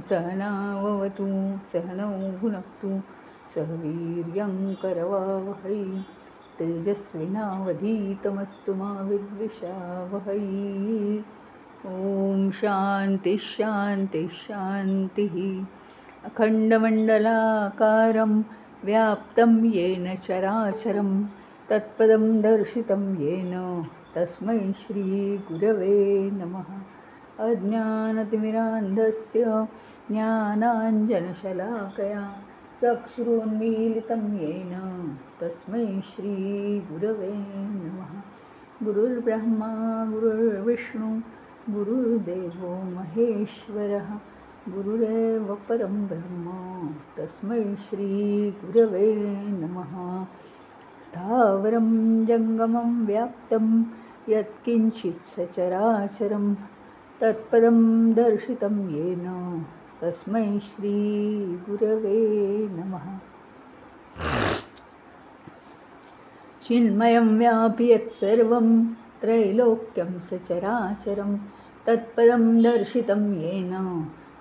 सहनाववतु सहनौ भुनक्तु सह वीर्यं करवावहै तेजस्विनावधीतमस्तु मा विद्विषावहै। ओम शांति शांति शांति। अखंडमंडलाकारं व्याप्तं येन चराचरं तत्पदं दर्शितं येन तस्मै श्री गुरवे नमः। अज्ञानतिमिरान्धस्य ज्ञानाञ्जनशलाकया चक्षुरुन्मीलितं येन तस्मै श्री गुरवे नमः। गुरुर्ब्रह्मा गुरुर्विष्णु गुरुर्देवो महेश्वरः गुरुरेव परं ब्रह्म तस्मै श्री गुरवे नमः। स्थावरं जंगमं व्याप्तं यत्किंचित् सचराचरं तत्पदं दर्शितं येन तस्मै श्री गुरवे नमः। चिन्मयं व्यापि यत्सर्वं त्रैलोक्यं सचराचरं तत्पदं दर्शितं येन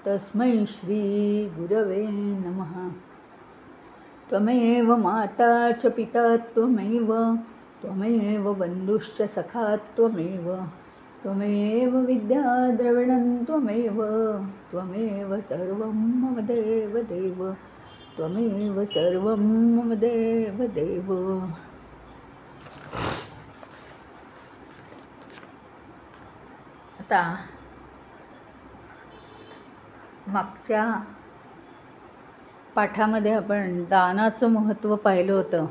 तस्मै श्री गुरवे नमः। त्वमेव माता च पिता त्वमेव त्वमेव बन्धुश्च सखा त्वमेव त्वमेव विद्या द्रविणं त्वमेव त्वमेव सर्वं मम देवदेव त्वमेव सर्वं मम देवदेव। आता मागच्या पाठामध्ये आपण दानाचं महत्त्व पाहिलं होतं।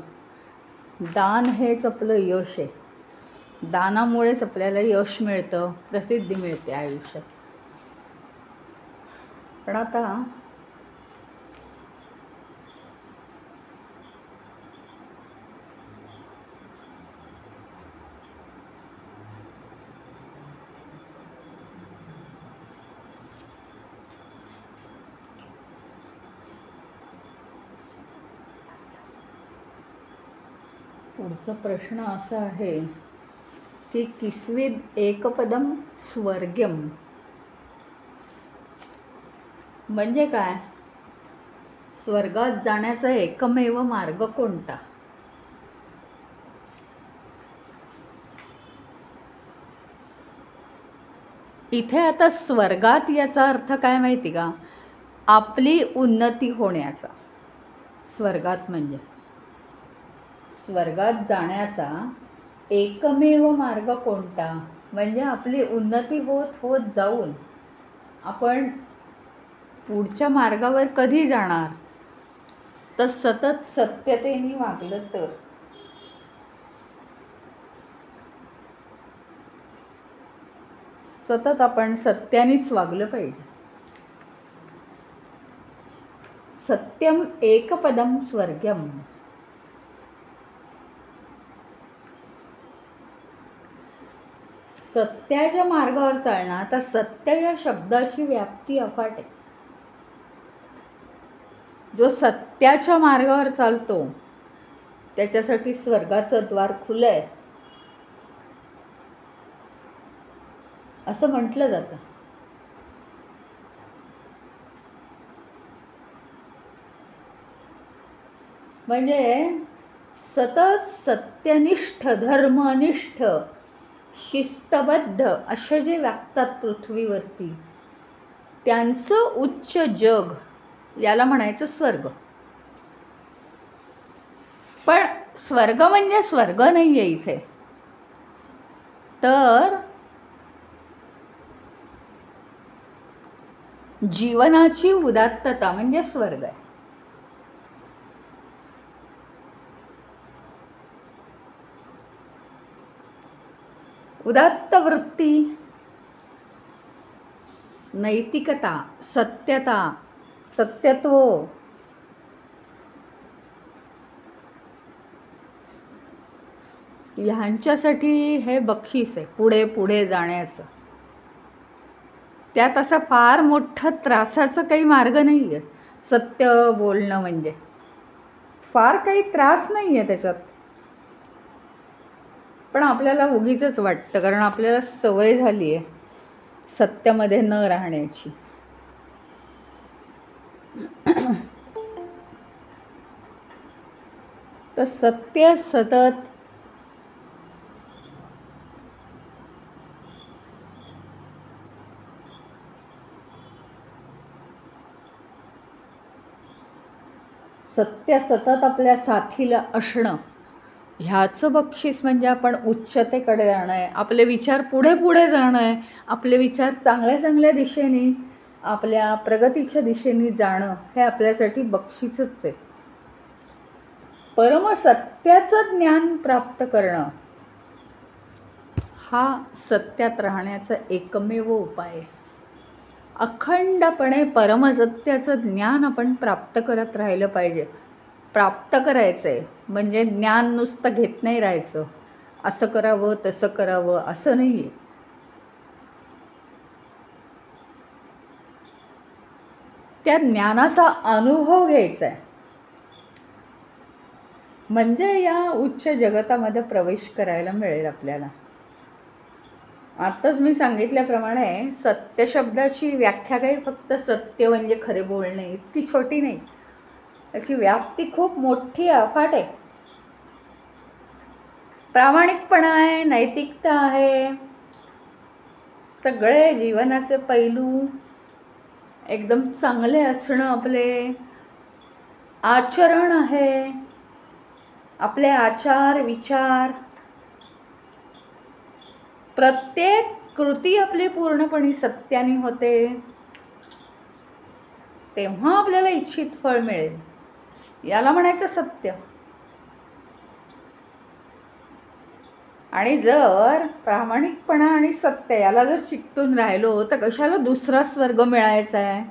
दान हेच आपलं यश आहे। दानामुळेच आपल्याला यश मिळतं, प्रसिद्धी मिळते आयुष्यात। पण आता पुढचा प्रश्न असा आहे की किस्विद एकपदम स्वर्ग्यम म्हणजे काय? स्वर्गात जाण्याचा एकमेव मार्ग कोणता? इथे आता स्वर्गात याचा अर्थ काय माहिती का? आपली उन्नती होण्याचा। स्वर्गात म्हणजे स्वर्गात जाण्याचा एकमेव मार्ग कोणता म्हणजे आपली उन्नती होत होत जाऊन आपण पुढच्या मार्गावर कधी जाणार? तर सतत सत्यतेने वागलं तर। सतत आपण सत्यानेच वागलं पाहिजे। सत्यम एकपदम स्वर्ग्यम। सत्याच्या मार्गावर चालणार तर सत्य या शब्दाची व्याप्ती अफाट आहे। जो सत्याच्या मार्गावर चालतो त्याच्यासाठी स्वर्गाचं द्वार खुलं आहे असं म्हटलं जातं। म्हणजे सतत सत्यनिष्ठ धर्मनिष्ठ शिस्तबद्ध असे जे वागतात पृथ्वीवरती त्यांचं उच्च जग याला म्हणायचं स्वर्ग। पण स्वर्ग म्हणजे स्वर्ग नाही आहे इथे, तर जीवनाची उदात्तता म्हणजे स्वर्ग आहे। उदात्त वृत्ती, नैतिकता, सत्यता, सत्यत्व ह्यांच्यासाठी हे बक्षीस आहे पुढे पुढे जाण्याचं। त्यात असं फार मोठं त्रासाचं काही मार्ग नाही आहे। सत्य बोलणं म्हणजे फार काही त्रास नाही आहे त्याच्यात, पण आपल्याला उगीचच वाटतं कारण आपल्याला सवय झाली आहे सत्यामध्ये न राहण्याची। तर सत्य सतत सत्य सतत आपल्या साथीला असणं, ह्याचं बक्षीस म्हणजे आपण उच्चतेकडे जाणं आहे, आपले विचार पुढे पुढे जाणं आहे, आपले विचार चांगल्या चांगल्या दिशेने, आपल्या प्रगतीच्या दिशेने जाणं, हे आपल्यासाठी बक्षीसच आहे. परमसत्याचं ज्ञान प्राप्त करणं हा सत्यात राहण्याचा एकमेव उपाय आहे. अखंडपणे परमसत्याचं ज्ञान आपण प्राप्त करत राहिलं पाहिजे. प्राप्त करायचं आहे म्हणजे ज्ञान नुसतं घेत नाही राहायचं, असं करावं तसं करावं असं नाही आहे. त्या ज्ञानाचा अनुभव घ्यायचा आहे म्हणजे या उच्च जगतामध्ये प्रवेश करायला मिळेल आपल्याला. आत्ताच मी सांगितल्याप्रमाणे सत्य शब्दाची व्याख्या काही फक्त सत्य म्हणजे खरे बोलणे इतकी छोटी नाही, त्याची व्याप्ती खूप मोठी अफाट आहे. प्रामाणिकपणा आहे, नैतिकता आहे, सगळे जीवनाचे पैलू एकदम चांगले असणं, आपले आचरण आहे, आपले आचार विचार, प्रत्येक कृती आपली पूर्णपणे सत्याने होते, तेव्हा आपल्याला इच्छित फळ मिळेल. याला म्हणायचं सत्य. आणि जर प्रामाणिकपणा आणि सत्य याला जर चिकटून राहिलो तर कशाला दुसरा स्वर्ग मिळायचा आहे?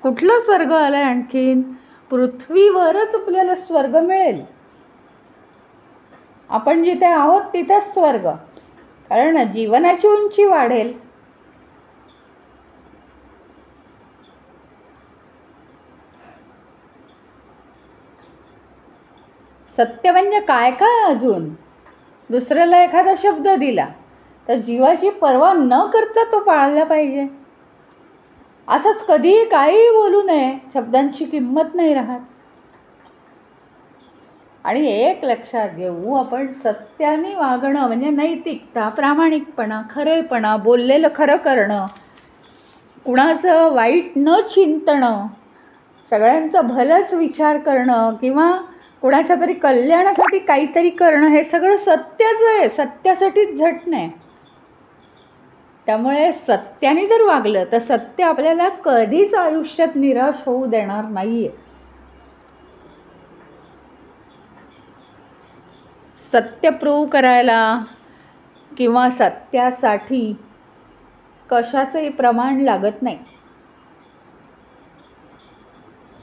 कुठला स्वर्ग आलाय आणखीन? पृथ्वीवरच आपल्याला स्वर्ग मिळेल. आपण जिथे आहोत तिथेच स्वर्ग, कारण जीवनाची उंची वाढेल. सत्य म्हणजे काय काय? अजून दुसऱ्याला एखादा शब्द दिला तर जीवाची पर्वा न करता तो पाळला पाहिजे. असंच कधीही काहीही बोलू नये, शब्दांची किंमत नाही राहत. आणि एक लक्षात घेऊ, आपण सत्याने वागणं म्हणजे नैतिकता, प्रामाणिकपणा, खरेपणा, बोललेलं खरं करणं, कुणाचं वाईट न चिंतणं, सगळ्यांचं भलंच विचार करणं किंवा कुणाच्या तरी कल्याणासाठी काहीतरी करणं, हे सगळं सत्यच आहे, सत्यासाठीच झटणं आहे. त्यामुळे सत्याने जर वागलं तर सत्य आपल्याला कधीच आयुष्यात निराश होऊ देणार नाही आहे. सत्य प्रूव्ह करायला किंवा सत्यासाठी कशाचंही प्रमाण लागत नाही,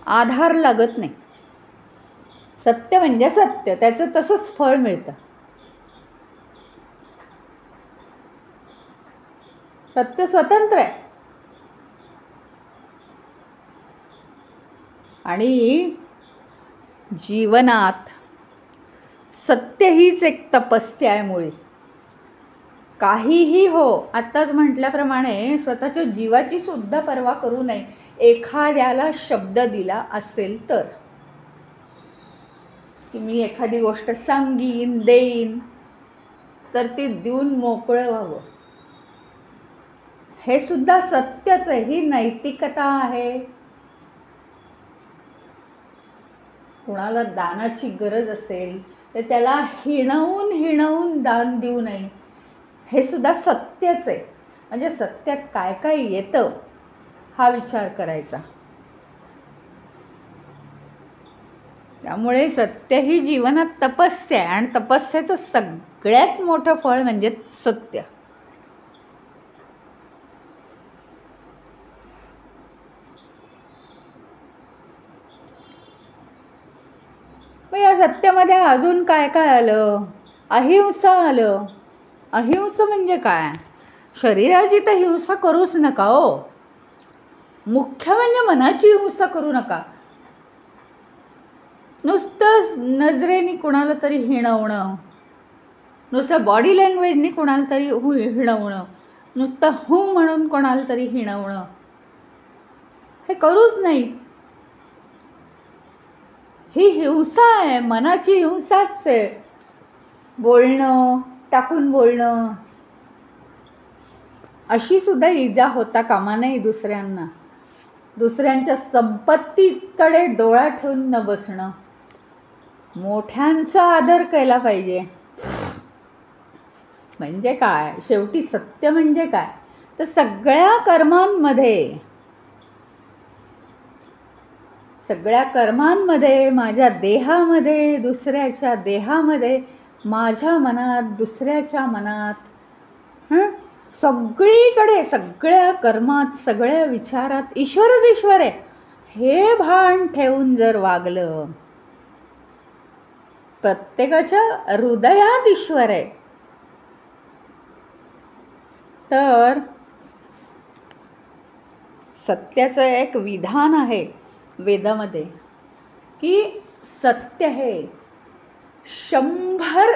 आधार लागत नाही. सत्य म्हणजे सत्य, त्याचं तसंच फळ मिळतं. सत्य स्वतंत्र आहे. आणि जीवनात सत्य हीच एक तपस्या आहे मुळी. काहीही हो, आत्ताच म्हटल्याप्रमाणे स्वतःच्या जीवाची सुद्धा पर्वा करू नये. एखाद्याला शब्द दिला असेल तर, की मी एखादी गोष्ट सांगीन देईन, तर ती देऊन मोकळं व्हावं, हे सुद्धा सत्यच आहे. ही नैतिकता आहे. कुणाला दानाची गरज असेल तर त्याला हिणवून दान देऊ नये, हे सुद्धा सत्यच आहे. म्हणजे सत्यात काय काय येतं हा विचार करायचा. त्यामुळे सत्य ही जीवनात तपस्या आहे आणि तपस्येचं सगळ्यात मोठं फळ म्हणजे सत्य. मग या सत्यामध्ये अजून काय काय आलं? अहिंसा आलं. अहिंसा म्हणजे काय? शरीराची तर हिंसा करूच नका हो. मुख्य म्हणजे मनाची हिंसा करू नका. नुसतं नजरेने कुणाला तरी हिणवणं, नुसतं बॉडी लँग्वेजने कुणाला तरी हिणवणं, नुसतं हू म्हणून कोणाला तरी हिणवणं, हे करूच नाही. ही हिंसा आहे, मनाची हिंसाच आहे. बोलणं, टाकून बोलणं, अशी सुद्धा इजा होता कामा नये दुसऱ्यांना. दुसऱ्यांच्या संपत्तीकडे डोळा ठेवून न बसणं. मोठ्यांचा आदर केला पाहिजे. म्हणजे काय, शेवटी सत्य म्हणजे काय, तर सगळ्या कर्मांमध्ये, माझ्या देहामध्ये, दुसऱ्याच्या देहामध्ये, माझ्या मनात, दुसऱ्याच्या मनात, सगळीकडे, सगळ्या कर्मात, सगळ्या विचारात ईश्वरच ईश्वर आहे, हे भान ठेवून जर वागलं, प्रत्येकाच्या हृदयात ईश्वर आहे, तर सत्याचं एक विधान आहे वेदामध्ये की सत्य हे 100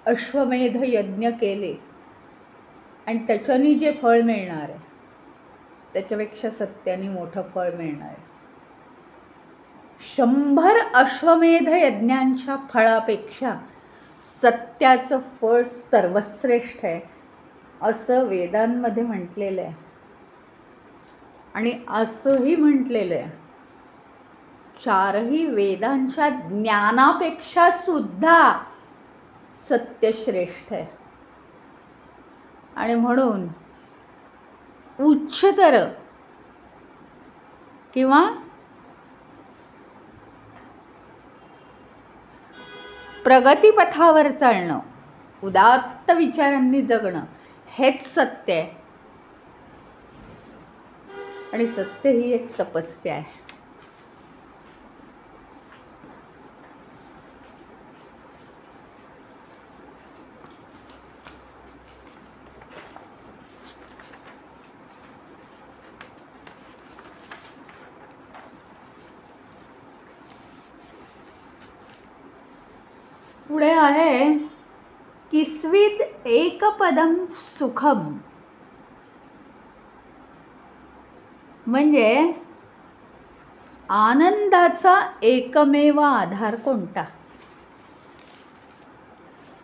अश्वमेध यज्ञ केले आणि त्याच्यानी जे फळ मिळणार आहे त्याच्यापेक्षा सत्याने मोठं फळ मिळणार आहे. 100 अश्वमेध यज्ञांच्या फळापेक्षा सत्याचं फळ सर्वश्रेष्ठ आहे असं वेदांमध्ये म्हटलेलं आहे. आणि असंही म्हटलेलं आहे, 4ही वेदांच्या ज्ञानापेक्षा सुद्धा सत्य श्रेष्ठ आहे. आणि म्हणून उच्चतर किंवा प्रगतीपथावर चालणं, उदात्त विचारांनी जगणं हेच सत्य आहे. आणि सत्य ही एक तपस्या आहे. पुढे आहे किस्वित एकपदम सुखम, म्हणजे आनंदाचा एकमेव आधार कोणता,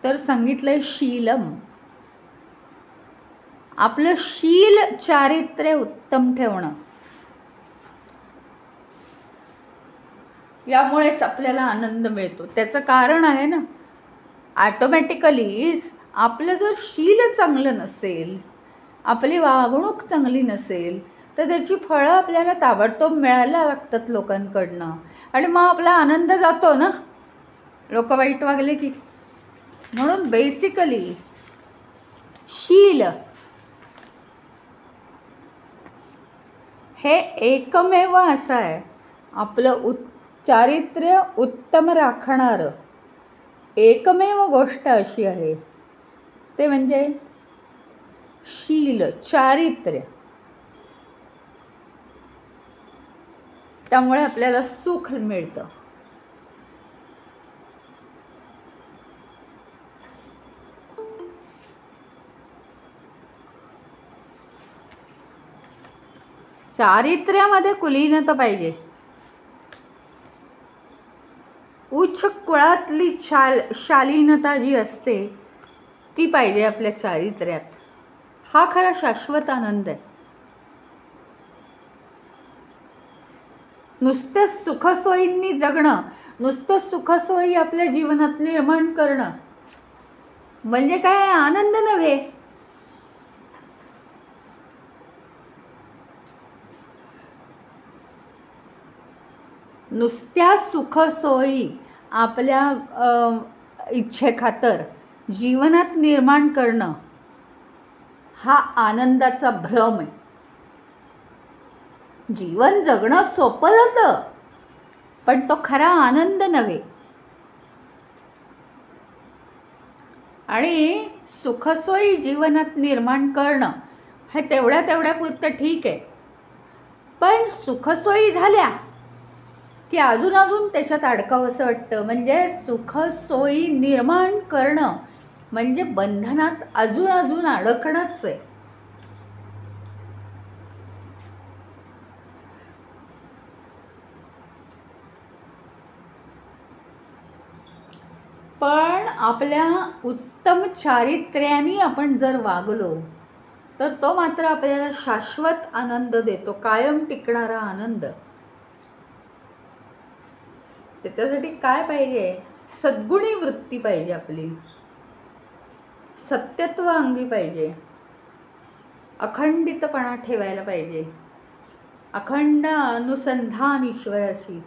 तर सांगितलंय शीलम. आपलं शील चारित्र्य उत्तम ठेवणं, यामुळेच आपल्याला आनंद मिळतो. त्याचं कारण आहे ना, ऑटोमॅटिकली आपलं जर शील चांगलं नसेल, आपली वागणूक चांगली नसेल, तर त्याची फळं आपल्याला ताबडतोब मिळायला लागतात लोकांकडनं. आणि मग आपला आनंद जातो ना, लोक वाईट वागले की. म्हणून बेसिकली शील हे एकमेव असं आहे आपलं चारित्र्य उत्तम राखणारं. एकमेव गोष्ट अशी आहे ते म्हणजे शील, चारित्र्य. त्यामुळे आपल्याला सुख मिळतं. चारित्र्यामध्ये कुलीनता पाहिजे. उच्च कुळातली शालीनता जी असते ती पाहिजे आपल्या चारित्र्यात. हा खरा शाश्वत आनंद आहे. नुसतं सुखसोयींनी जगणं, नुसतं सुखसोयी आपल्या जीवनात निर्माण करणं म्हणजे काय आनंद नव्हे. नुसत्या सुखसोयी आपल्या इच्छेखातर जीवनात निर्माण करणं हा आनंदाचा भ्रम आहे. जीवन जगणं सोपं जातं, पण तो खरा आनंद नव्हे. आणि सुखसोयी जीवनात निर्माण करणं हे तेवढ्या पुरतं ठीक आहे, पण सुखसोयी झाल्या की अजून त्याच्यात अडकावं असं वाटतं. म्हणजे सुखसोयी निर्माण करणं म्हणजे बंधनात अजून अडकणंच आहे. पण आपल्या उत्तम चारित्र्याने आपण जर वागलो तर तो मात्र आपल्याला शाश्वत आनंद देतो, कायम टिकणारा आनंद. त्याच्यासाठी काय पाहिजे? सद्गुणी वृत्ती पाहिजे, आपली सत्यत्व अंगी पाहिजे, अखंडितपणा ठेवायला पाहिजे, अखंड अनुसंधान ईश्वराशी.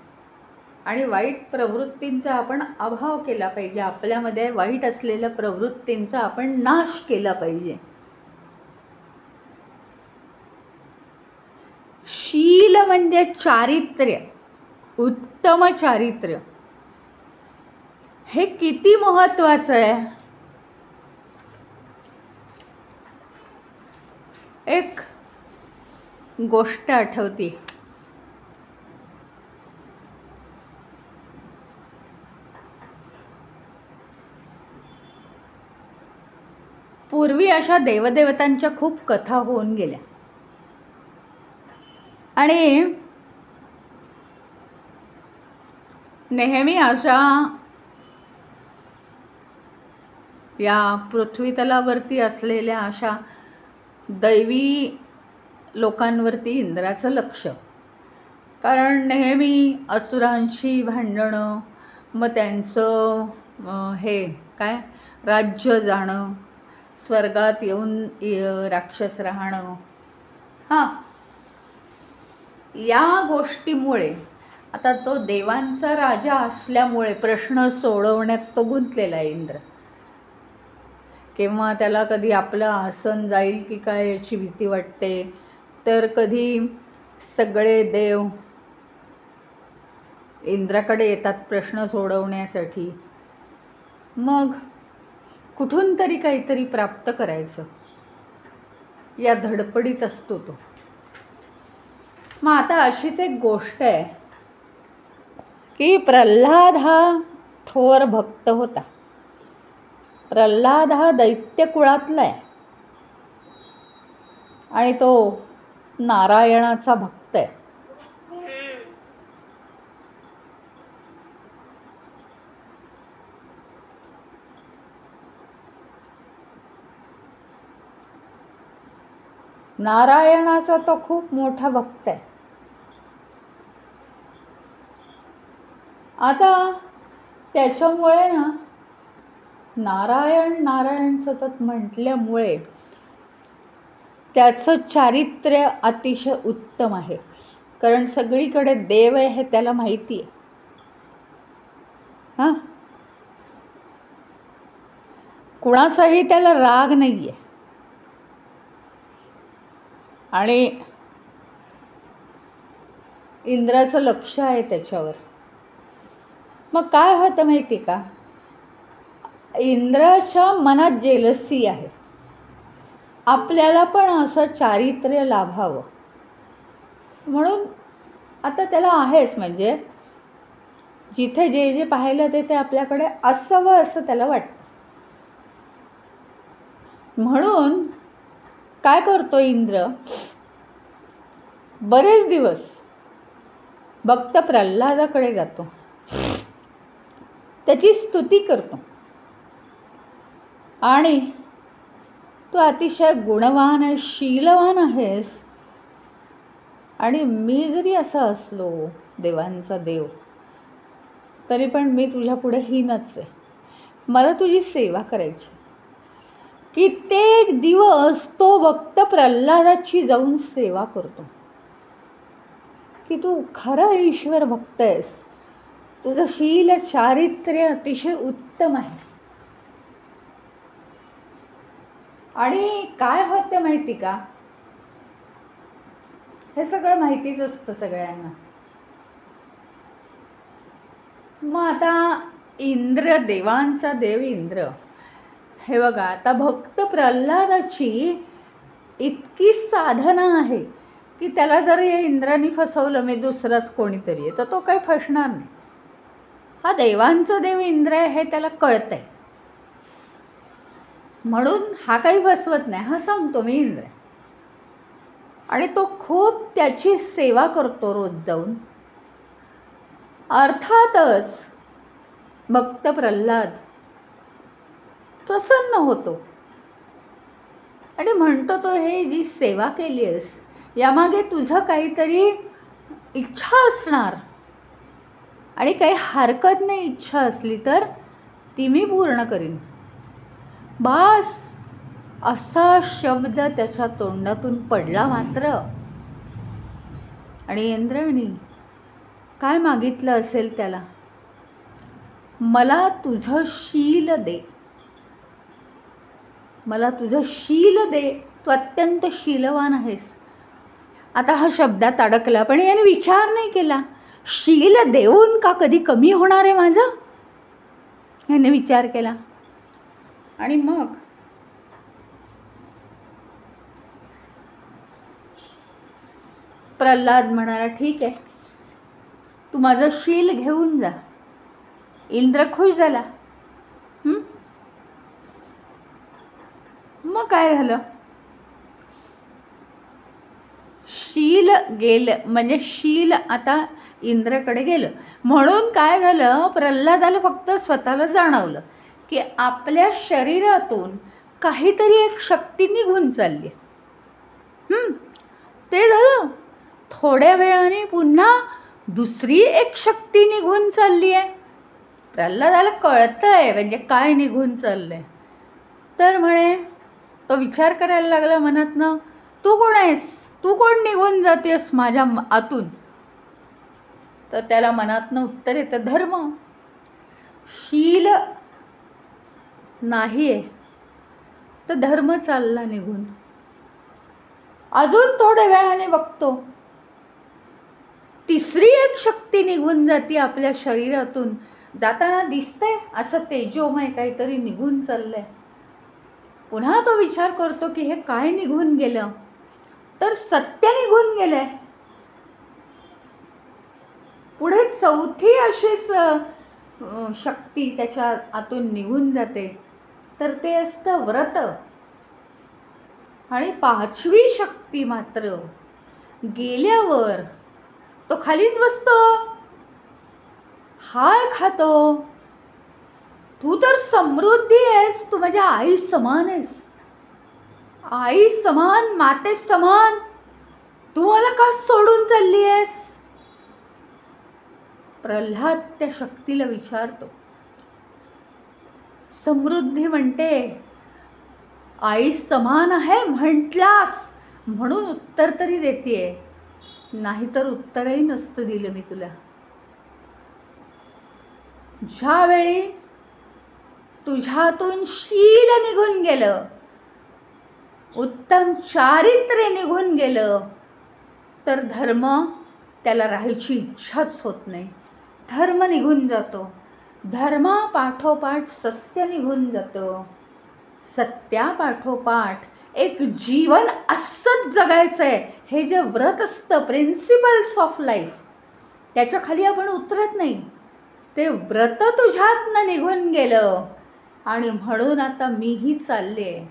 आणि वाईट प्रवृत्तींचा आपण अभाव केला पाहिजे, आपल्यामध्ये वाईट असलेल्या प्रवृत्तींचा आपण नाश केला पाहिजे. शील म्हणजे चारित्र्य, उत्तम चारित्र्य. हे किती महत्त्वाचं आहे. एक गोष्ट आठवती. पूर्वी अशा देवदेवतांच्या खूप कथा होऊन गेल्या आणि नेहमी अशा या पृथ्वीतलावरती असलेल्या अशा दैवी लोकांवरती इंद्राचं लक्ष. कारण नेहमी असुरांशी भांडणं, मग त्यांचं हे काय राज्य जाणं, स्वर्गात येऊन राक्षस राहणं, हां, या गोष्टीमुळे आता तो देवांचा राजा असल्यामुळे प्रश्न सोडवण्यात तो गुंतलेला आहे इंद्र. केव्हा त्याला कधी आपलं आसन जाईल की काय याची भीती वाटते, तर कधी सगळे देव इंद्राकडे येतात प्रश्न सोडवण्यासाठी. मग कुठून तरी काहीतरी प्राप्त करायचं या धडपडीत असतो तो. मग आता अशीच एक गोष्ट आहे की प्रल्हाद हा थोर भक्त होता. प्रल्हाद हा दैत्य कुळातला आहे आणि तो नारायणाचा भक्त आहे. नारायणाचा तो खूप मोठा भक्त आहे. आता त्याच्यामुळे ना नारायण नारायण सतत म्हटल्यामुळे त्याचं चारित्र्य अतिशय उत्तम आहे. कारण सगळीकडे देव आहे हे त्याला माहिती आहे. हां, कुणाचाही त्याला राग नाही आहे. आणि इंद्राचं लक्ष आहे त्याच्यावर. मग काय होतं माहिती का, इंद्राच्या मनात जेलसी आहे, आपल्याला पण असं चारित्र्य लाभावं म्हणून. आता त्याला आहेच, म्हणजे जिथे जे जे पाहिलं ते आपल्याकडे असावं असं त्याला वाटतं. म्हणून काय करतो इंद्र, बरेच दिवस भक्त प्रल्हादाकडे जातो, त्याची स्तुती करतो. आणि तू अतिशय गुणवान आहे, शीलवान आहेस, आणि मी जरी असा असलो देवांचा देव तरी पण मी तुझ्या पुढे हीनच आहे, मला तुझी सेवा करायची. कित्येक दिवस तो भक्त प्रल्हादाची जाऊन सेवा करतो की तू खरा ईश्वर भक्त आहेस, तुझं शील चारित्र्य अतिशय उत्तम आहे. आणि काय होतं माहिती का, हे सगळं माहितीच असतं सगळ्यांना. मग आता इंद्र, देवांचा देव इंद्र, हे बघा आता भक्त प्रल्हादाची इतकी साधना आहे की त्याला जर या इंद्राने फसवलं, मी दुसराच कोणीतरी आहे, तर तो काही फसणार नाही. हा देवांचा देव इंद्र आहे हे त्याला कळतंय, म्हणून हा काही फसवत नाही. हा सांगतो मी इंद्र आहे. आणि तो खूप त्याची सेवा करतो रोज जाऊन. अर्थातच भक्त प्रल्हाद प्रसन्न होतो आणि म्हणतो तो, हे जी सेवा केली आहेस यामागे तुझं काहीतरी इच्छा असणार आणि काही हरकत नाही, इच्छा असली तर ती मी पूर्ण करीन. बास असा शब्द त्याच्या तोंडातून पडला मात्र. आणि इंद्रायणी काय मागितलं असेल त्याला, मला तुझं शील दे, मला तुझं शील दे, तू अत्यंत शीलवान आहेस. आता हा शब्दात अडकला, पण याने विचार नाही केला, शील देऊन का कधी कमी होणार आहे माझं, याने विचार केला. आणि मग प्रल्हाद म्हणाला, ठीक आहे, तू माझं शील घेऊन जा. इंद्र खुश झाला. मग काय झालं, शील गेलं म्हणजे शील आता इंद्राकडे गेलं. म्हणून काय झालं, प्रल्हादाला फक्त स्वतःला जाणवलं की आपल्या शरीरातून काहीतरी एक शक्ती निघून चालली. ते झालं. थोड्या वेळाने पुन्हा दुसरी एक शक्ती निघून चालली आहे. प्रल्हादाला कळतंय म्हणजे काय निघून चाललंय. तर म्हणे, तो विचार करायला लागला मनातनं, तू कोण आहेस, तू कोण निघून जातेस माझ्या आतून. तर त्याला मनातनं उत्तर येतं, धर्म. शील नाही आहे तर धर्म चालला निघून. अजून थोड्या वेळाने बघतो तिसरी एक शक्ती निघून जाते आपल्या शरीरातून. जाताना दिसतंय असं तेजोमय काहीतरी निघून चाललंय. पुन्हा तो विचार करतो की हे काय निघून गेलं, तर सत्य निघून गेलंय. पुढे चौथी अशीच शक्ती त्याच्या आतून निघून जाते, तर ते असतं व्रत. आणि पाचवी शक्ती मात्र गेल्यावर तो खालीच बसतो, हाय खातो. तू तर समृद्धी आहेस, तू माझ्या आई समान आहेस, आई समान, माते समान, तू मला का सोडून चालली आहेस. प्रल्हाद त्या शक्तीला विचारतो. समृद्धी म्हणते, आई समान आहे म्हटलास म्हणून उत्तर तरी देतेय, नाहीतर उत्तरही नसतं दिलं मी तुला. ज्यावेळी तुझ्यातून शील निघून गेलं, उत्तम चारित्र्य निघून गेलं, तर धर्म त्याला राहायची इच्छाच होत नाही. धर्म निघून जातो. धर्मापाठोपाठ सत्य निघून जातं. सत्यापाठोपाठ एक जीवन असंच जगायचं आहे, हे जे व्रत असतं, प्रिन्सिपल्स ऑफ लाईफ, त्याच्या खाली आपण उतरत नाही. ते व्रत तुझ्यातनं निघून गेलं आणि म्हणून आता मीही चालले.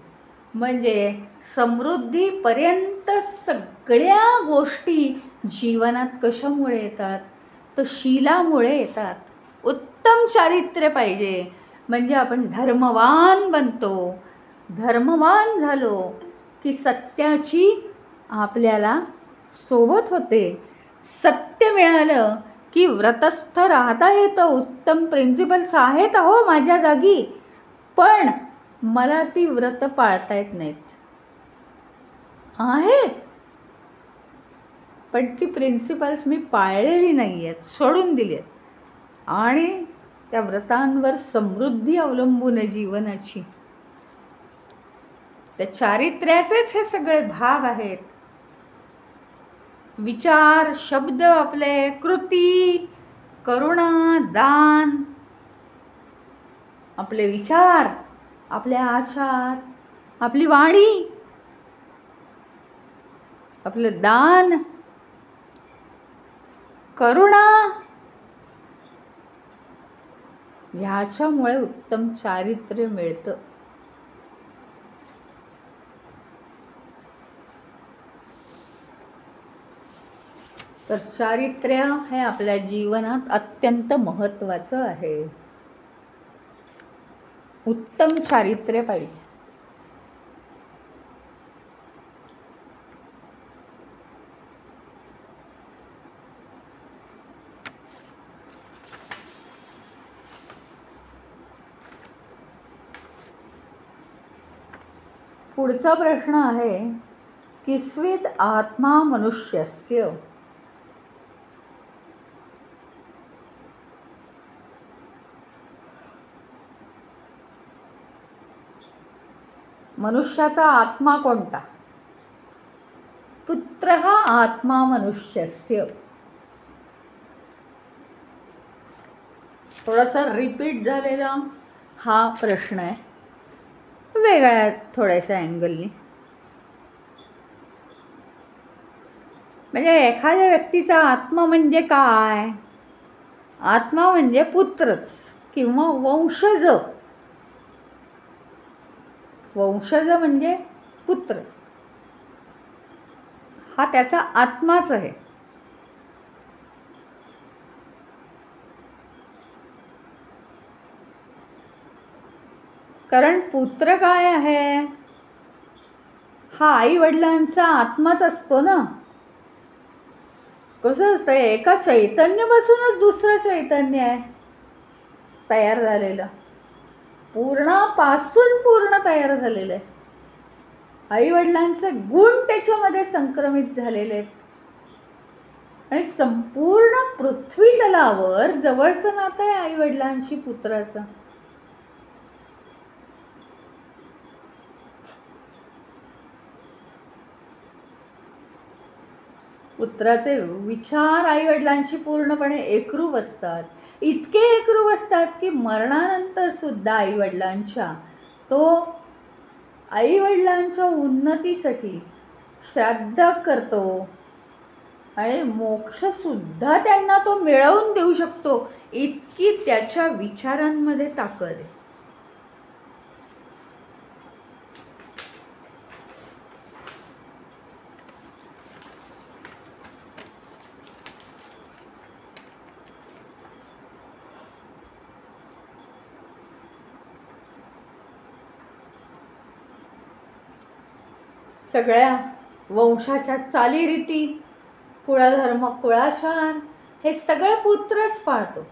म्हणजे समृद्धीपर्यंत सगळ्या गोष्टी जीवनात कशामुळे येतात, तर शीलामुळे येतात. उत्तम चारित्र्य पाहिजे म्हणजे आपण धर्मवान बनतो. धर्मवान झालो की सत्याची आपल्याला सोबत होते. सत्य मिळालं की व्रतस्थ राहता येतं. उत्तम प्रिन्सिपल्स आहेत अहो माझ्या जागी, पण मला ती व्रत पाळता येत नाहीत. आहेत, पण ती प्रिन्सिपल्स मी पाळलेली नाही आहेत, सोडून दिली आहेत. आणि त्या व्रतांवर समृद्धी अवलंबून आहे जीवनाची. त्या चारित्र्याचेच हे सगळे भाग आहेत. विचार, शब्द आपले, कृती, करुणा, दान. आपले विचार, आपले आचार, आपली वाणी, आपलं दान, करुणा, ह्याच्यामुळे उत्तम चारित्र्य मिळतं. तर चारित्र्य हे आपल्या जीवनात अत्यंत महत्त्वाचं आहे. उत्तम चारित्र्य पाहिजे. पुढचा प्रश्न आहे, किस्विद आत्मा मनुष्यस्य. मनुष्याचा आत्मा कोणता? पुत्रः आत्मा मनुष्यस्य. थोडासा रिपीट झालेला हा प्रश्न आहे, वेगळ्या थोड्याशा अँगलनी. म्हणजे एखाद्या व्यक्तीचा आत्मा म्हणजे काय? आत्मा म्हणजे पुत्रच किंवा वंशज. वंशज म्हणजे पुत्र, हा त्याचा आत्माच आहे. कारण पुत्र काय आहे? हा आई वडिलांचा आत्माच असतो ना. कसं असतं, एका चैतन्यापासूनच दुसरं चैतन्य आहे तयार झालेलं, पूर्णापासून पूर्ण तयार झालेलं आहे. आई वडिलांचे गुण त्याच्यामध्ये संक्रमित झालेले आहेत आणि संपूर्ण पृथ्वी तलावर जवळचं नातं आहे आई वडिलांशी पुत्राचं. पुत्राचे विचार आई वडिलांशी पूर्णपणे एकरूप असतात. इतके एकरूप असतात की मरणानंतर सुद्धा आई वडिलांच्या तो आई वडिलांच्या उन्नतीसाठी श्राद्ध करतो आणि मोक्षसुद्धा त्यांना तो मिळवून देऊ शकतो. इतकी त्याच्या विचारांमध्ये ताकद आहे. सगळ्या वंशाच्या चालीरीती, कुळधर्म, कुळाचार हे सगळं पुत्रच पाळतो.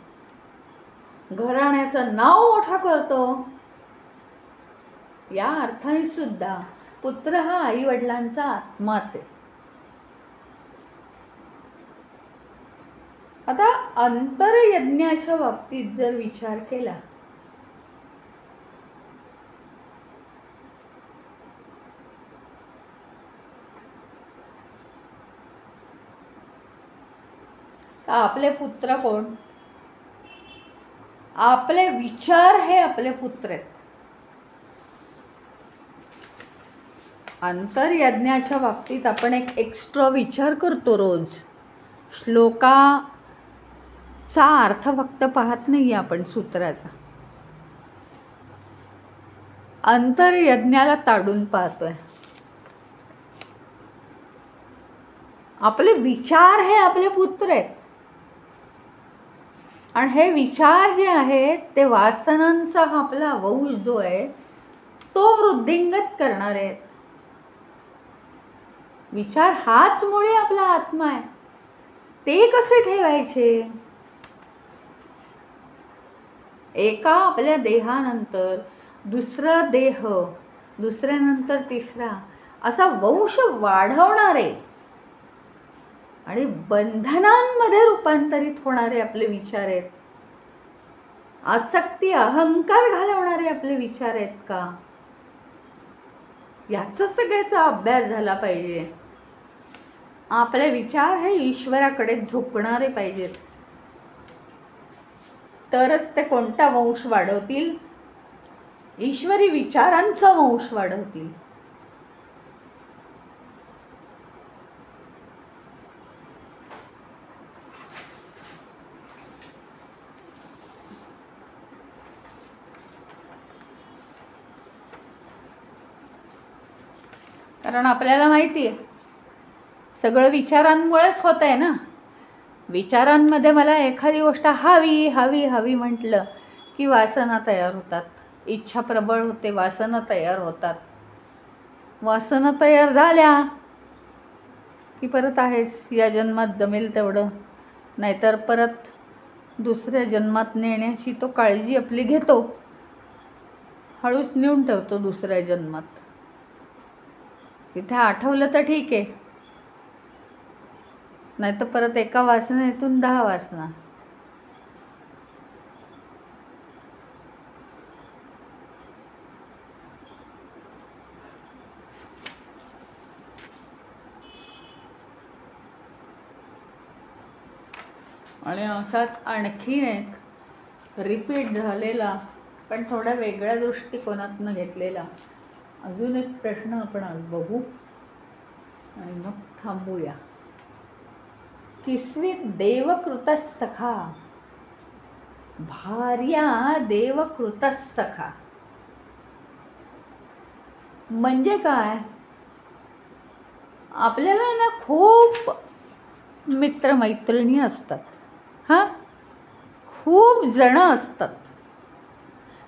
घराण्याचं नाव मोठं करतो. या अर्थाने सुद्धा पुत्र हा आई वडिलांचा आत्माच आहे. आता अंतरयज्ञाच्या बाबतीत जर विचार केला तर आपले पुत्र कोण? आपले विचार हे आपले पुत्र आहेत. अंतरयज्ञाच्या बाबतीत आपण एक एक्स्ट्रा विचार करतो रोज. श्लोकाचा अर्थ फक्त पाहत नाही आपण सूत्राचा, अंतरयज्ञाला ताडून पाहतोय. आपले विचार हे आपले पुत्र आहेत आणि हे विचार जे आहेत ते वासनांचा आपला वंश जो आहे तो वृद्धिंगत करणार आहेत. विचार हाच मुळे आपला आत्मा आहे. ते कसे ठेवायचे? एका आपल्या देहानंतर दुसरा देह, दुसऱ्यानंतर तिसरा, असा वंश वाढवणारे आणि बंधनांमध्ये रूपांतरित होणारे आपले विचार आहेत. आसक्ती, अहंकार घालवणारे आपले विचार आहेत का? याचा सगळ्याचा अभ्यास झाला पाहिजे. आपले विचार हे ईश्वराकडे झोकणारे पाहिजेत, तरच ते कोणता वंश वाढवतील? ईश्वरी विचारांचा वंश वाढवतील. कारण आपल्याला माहिती आहे सगळं विचारांमुळेच होत आहे ना. विचारांमध्ये मला एखादी गोष्ट हवी हवी हवी म्हटलं की वासना तयार होतात. इच्छा प्रबळ होते, वासना तयार होतात. वासना तयार झाल्या की परत आहेच, या जन्मात जमेल तेवढं, नाहीतर परत दुसऱ्या जन्मात नेण्याची तो काळजी आपली घेतो, हळूच नेऊन ठेवतो दुसऱ्या जन्मात. तिथे आठवलं तर ठीक आहे, नाहीतर परत एका वासनेतून 10 वासना. आणि असाच आणखीन एक रिपीट झालेला पण थोड्या वेगळ्या दृष्टिकोनातून घेतलेला अजून एक प्रश्न आपण आज बघू आणि मग थांबूया. किस्वित देवकृतसखा भार्या देवकृतसखा म्हणजे काय? आपल्याला ना खूप मित्रमैत्रिणी असतात, हां, खूप जण असतात.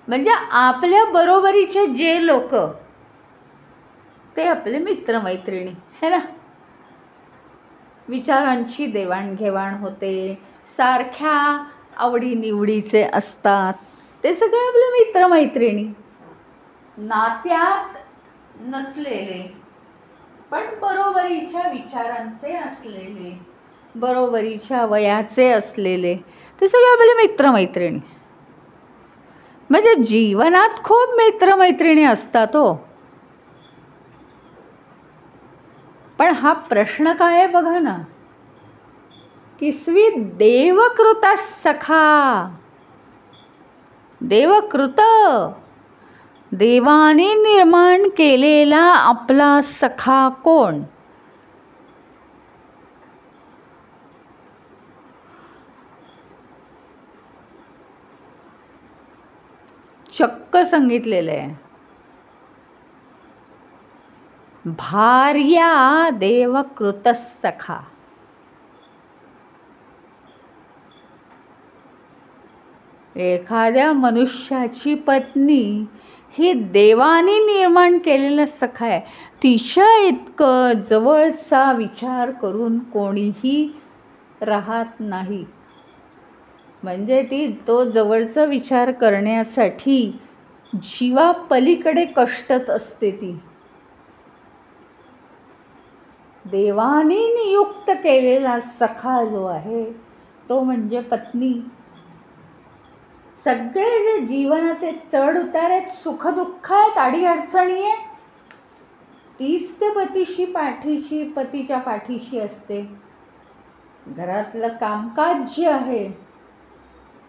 म्हणजे आपल्या बरोबरीचे जे लोक ते आपले मित्रमैत्रिणी है ना. विचारांची देवाणघेवाण होते, सारख्या आवडीनिवडीचे असतात, ते सगळे आपले मित्रमैत्रिणी. नात्यात नसलेले पण बरोबरीच्या विचारांचे असलेले, बरोबरीच्या वयाचे असलेले, ते सगळे आपले मित्रमैत्रिणी. म्हणजे जीवनात खूप मित्रमैत्रिणी असतात हो. पण हा प्रश्न काय आहे बघा ना, किस्वी देवकृत सखा. देवकृत, देवाने निर्माण केलेला आपला सखा कोण? चक्क सांगितलेलं आहे, भार्या देवकृत सखा. एखाद्या मनुष्याची पत्नी ही देवाने निर्माण केलेला सखा आहे. तिच्या इतकं जवळचा विचार करून कोणीही राहत नाही. म्हणजे ती तो जवळचा विचार करण्यासाठी जीवा पलीकडे कष्टत असते. ती देवाने नियुक्त केलेला सखा जो आहे तो म्हणजे पत्नी. सगळे जे जीवनाचे चढ उतार आहेत, सुखदुःख आहेत, अडीअडचणी आहे, तीच ते पतीच्या पाठीशी असते. घरातलं कामकाज जे आहे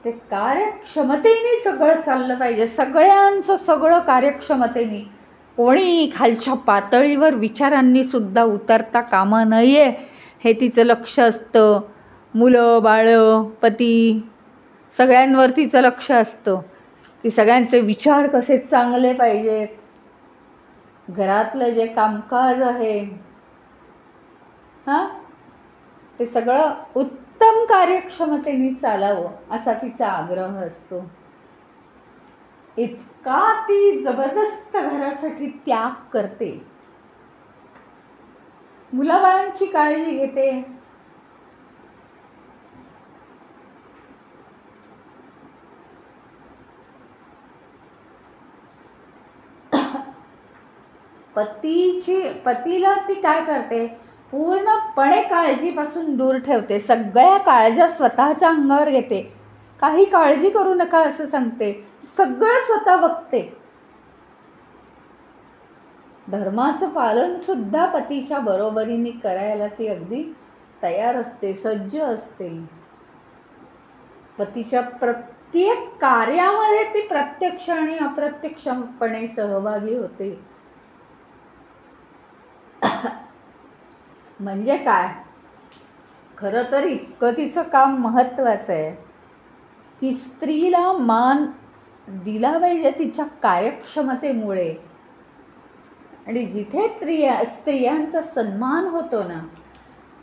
ते कार्यक्षमतेने सगळं चाललं पाहिजे, सगळ्यांचं सगळं कार्यक्षमतेने. कोणी खालच्या पातळीवर विचारांनी सुद्धा उतरता कामा नये हे तिचं लक्ष असतं. मुलं बाळं पती सगळ्यांवर तिचं लक्ष असतं की सगळ्यांचे विचार कसे चांगले पाहिजेत. घरातलं जे कामकाज आहे हां, ते सगळं उत्तम कार्यक्षमतेने चालावं असा तिचा आग्रह असतो. इतका ती जबरदस्त घरासाठी त्याग करते, मुलाबाळांची काळजी घेते. पतीला ती काय करते, पूर्णपणे काळजीपासून दूर ठेवते. सगळ्या काळज्या स्वतःच्या अंगावर घेते. काही काळजी करू नका असं सांगते, सगळं स्वतः बघते. धर्माचं पालन सुद्धा पतीच्या बरोबरीने करायला ती अगदी तयार असते, सज्ज असते. पतीच्या प्रत्येक कार्यामध्ये ती प्रत्यक्ष आणि अप्रत्यक्षपणे सहभागी होते. म्हणजे काय, खरं तर इतकं तिचं काम महत्त्वाचं आहे की स्त्रीला मान दिला पाहिजे तिच्या कार्यक्षमतेमुळे. आणि जिथे स्त्रियांचा सन्मान होतो ना,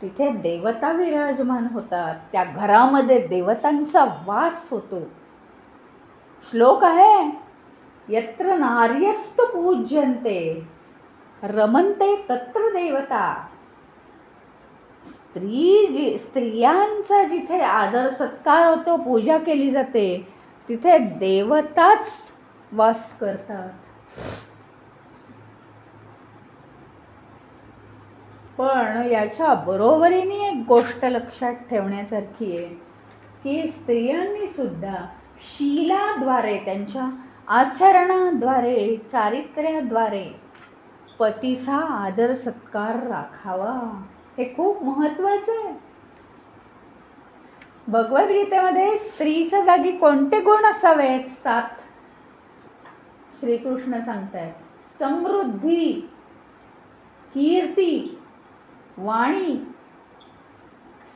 तिथे देवता विराजमान होतात. त्या घरामध्ये देवतांचा वास होतो. श्लोक आहे, यत्र नार्यस्तु पूज्यन्ते रमन्ते तत्र देवता. स्त्रियांचा जिथे आदर सत्कार होतो, पूजा केली जाते, तिथे देवताच वास करतात. पण याच्या बरोबरीने एक गोष्ट लक्षात ठेवण्यासारखी आहे की स्त्रियांनी सुद्धा शीलाद्वारे, त्यांच्या आचरणाद्वारे, चारित्र्याद्वारे पतीचा आदर सत्कार राखावा. हे खूप महत्त्वाचं आहे. भगवद्गीतेमध्ये स्त्रीच्या जागी कोणते गुण असावेत? 7 श्रीकृष्ण सांगतायत. समृद्धी, कीर्ती, वाणी,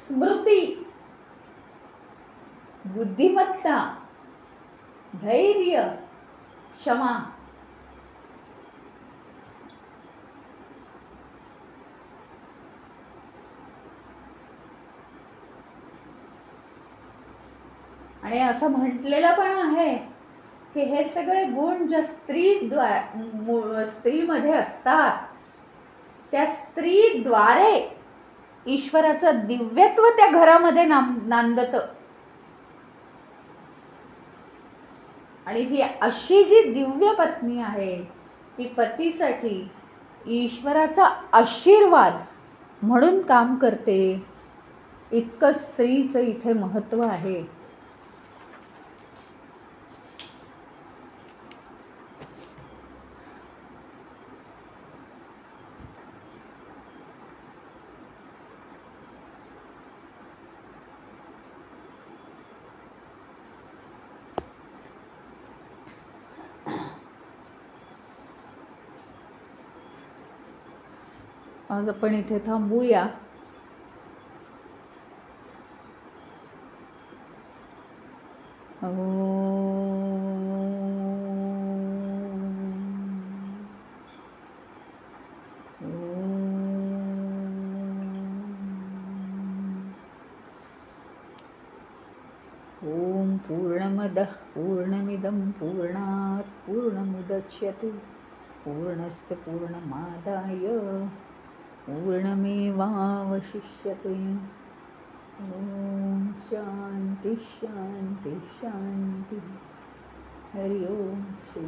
स्मृती, बुद्धिमत्ता, धैर्य, क्षमा. आणि असं म्हटलेलं पण आहे की हे सगळे गुण ज्या स्त्रीमध्ये असतात, त्या स्त्रीद्वारे ईश्वराचं दिव्यत्व त्या घरामध्ये नांदतं. आणि ही अशी जी दिव्य पत्नी आहे, ती पतीसाठी ईश्वराचा आशीर्वाद म्हणून काम करते. इतकं स्त्रीचं इथे महत्त्व आहे. आज आपण इथे थांबूया. ओम पूर्णमदः पूर्णमिदं पूर्णात् पूर्णमुदच्यते पूर्णस्य पूर्णमादाय पूर्णमेवावशिष्यते. ओम शांति शांति शांति. हरि ओम. श्री